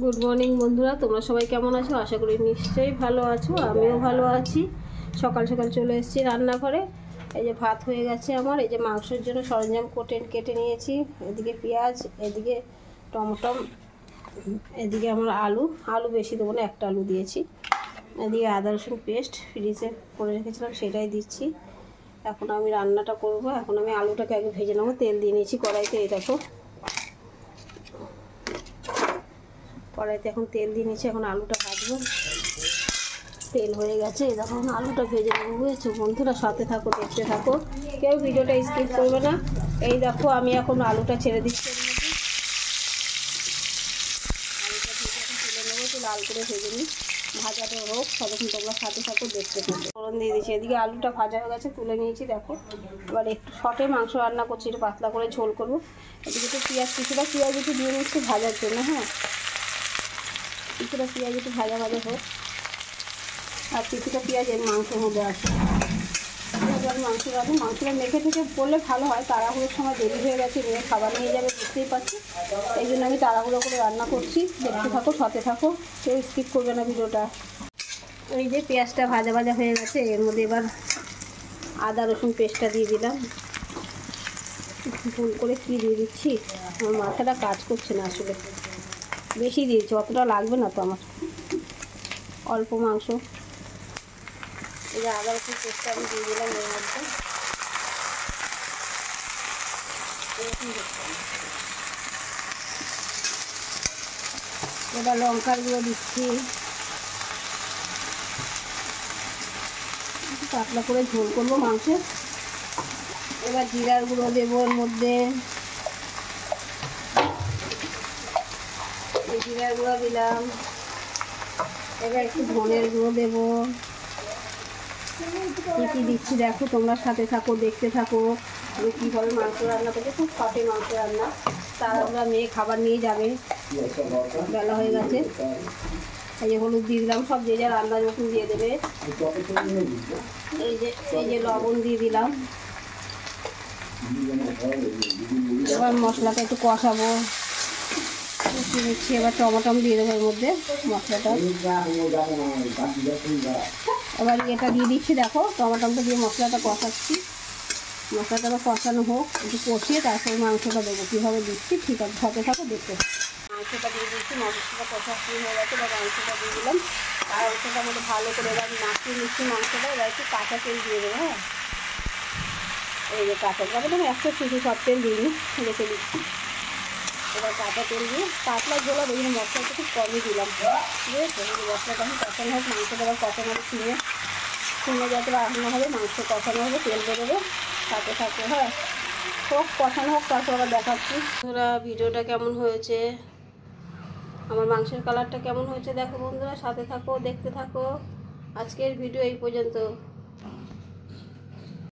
Good morning বন্ধুরা, তোমরা সবাই কেমন আছো? আশা করি নিশ্চয়ই ভালো আছো। আমিও ভালো আছি। সকাল সকাল চলে এসেছি রান্নাঘরে। এই যে ভাত হয়ে গেছে আমার। এই যে মাংসের জন্য সরঞ্জাম কেটে নিয়েছি। এদিকে পেঁয়াজ, এদিকে টমেটো, এদিকে আমার আলু বেশি দেবো না, একটা আলু দিয়েছি। এদিকে আদা রসুন পেস্ট ফ্রিজে করে রেখেছিলাম, সেটাই দিচ্ছি। এখন আমি রান্নাটা করব। এখন আমি আলুটাকে আগে ভেজে নেবো। তেল দিয়ে নিয়েছি কড়াইতে। এই দেখো কড়াইতে এখন তেল দিয়ে নিচ্ছি। এখন আলুটা ভাজবো। তেল হয়ে গেছে, দেখো আলুটা ভেজে নেবো। বুঝেছো বন্ধুরা? সাথে থাকো, দেখতে থাকো, কেউ ভিডিওটা স্কিপ করবে না। এই দেখো আমি এখন আলুটা ছেড়ে দিচ্ছি এর মধ্যে। আলুটা ভেজে এখন তুলে নেবো। একটু লাল করে ভেজে নিই, ভাজাটা হোক। ততক্ষণ তোমরা সাথে থাকো, দেখতে থাকো। ফোড়ন দিয়ে দিচ্ছি। এদিকে আলুটা ভাজা হয়ে গেছে, তুলে নিয়েছি। দেখো এবার একটু শর্টে মাংস রান্না করছি, একটু পাতলা করে ঝোল করবো। এদিকে তো কিছুটা পেঁয়াজ একটু দিয়ে নিচ্ছি ভাজার জন্য। হ্যাঁ, কিছুটা পেঁয়াজ একটু ভাজা হোক। আর কিছুটা পেঁয়াজ এর মাংসের মধ্যে আছে। মাংসটা মেখে থেকে করলে ভালো হয়। তাড়াহুড়োর সময় দেরি হয়ে গেছে, মেয়ে খাবার নিয়ে যাবে, বুঝতেই পারছি। এই জন্য আমি তাড়াহুড়ো করে রান্না করছি। দেখতে থাকো, সাথে থাকো, কেউ স্কিপ করবে না ভিডিওটা। এই যে পেঁয়াজটা ভাজা হয়ে গেছে, এর মধ্যে এবার আদা রসুন পেস্টটা দিয়ে দিলাম। ভুল করে কী দিয়ে দিচ্ছি, আমার মাথাটা কাজ করছে না আসলে। বেশি দিয়েছি, অতটা লাগবে না তো আমার, অল্প মাংস। এই যে আদা রসুন পেস্টটা আমি দিয়ে দিলাম এর মধ্যে। এবার লঙ্কার গুঁড়ো দিচ্ছি। পাতলা করে ঝোল করবো মাংসের। এবার জিরার গুঁড়ো দেবো এর মধ্যে। জিরার গুঁড়ো দিলাম। এবার একটু ধনের গুঁড়ো দেবো। কী দিচ্ছি দেখো, তোমরা সাথে থাকো, দেখতে থাকো। আমি কীভাবে মাংস রান্না করছি, খুব শর্টে মাংস রান্না। তার আমরা মেয়ে খাবার নিয়ে যাবে, বেলা হয়ে গেছে। এই যে হলুদ দিয়ে দিলাম, সব যে যার আন্দাজ মতন দিয়ে দেবে। এই যে লবণ দিয়ে দিলাম। এবার মশলাটা একটু কষাবো, কষিয়ে নিচ্ছি। এবার টমেটো দিয়ে দেবো এর মধ্যে, মশলাটা। এবার এটা দিয়ে দিচ্ছি। দেখো টমেটোটা দিয়ে মশলাটা কষাচ্ছি। মশলাটা কষানো হোক, একটু কষিয়ে তারপরে মাংসটা দেবো। কীভাবে দিচ্ছি ঠিক আছে, সাথে থাকো, দেখতে। মাংসটা দিয়ে দিচ্ছি। মশলাটা কষা শুরু হয়ে গেছে, এবার মাংসটা দিয়ে দিলাম। আর মাংসটা আমাদের ভালো করে এবার মাখিয়ে নিচ্ছি মাংসটা। এবার একটু কাঁচা তেল দিয়ে দেবো। হ্যাঁ, এই যে কাঁচা তেল, আমি একটা শুধু সব তেল দিইনি, রেখে দিচ্ছি। এবার কাঁচা তেল দিয়ে পাতলা ঝোলা ওই জন্য মশলাটা খুব কমই দিলাম। বুঝেছো? মশলাটা আমি কষানো হোক, মাংসটা আবার কষানো হবে, শুনে যাতে রান্না হবে, মাংস কষানো হবে, তেল বেরোবে, সাথে থাকতে হয় হোক, কষানো হোক, তারপর আবার দেখাচ্ছি। বন্ধুরা ভিডিওটা কেমন হয়েছে, আমার মাংসের কালারটা কেমন হয়েছে দেখো বন্ধুরা, সাথে থাকো, দেখতে থাকো। আজকের ভিডিও এই পর্যন্ত।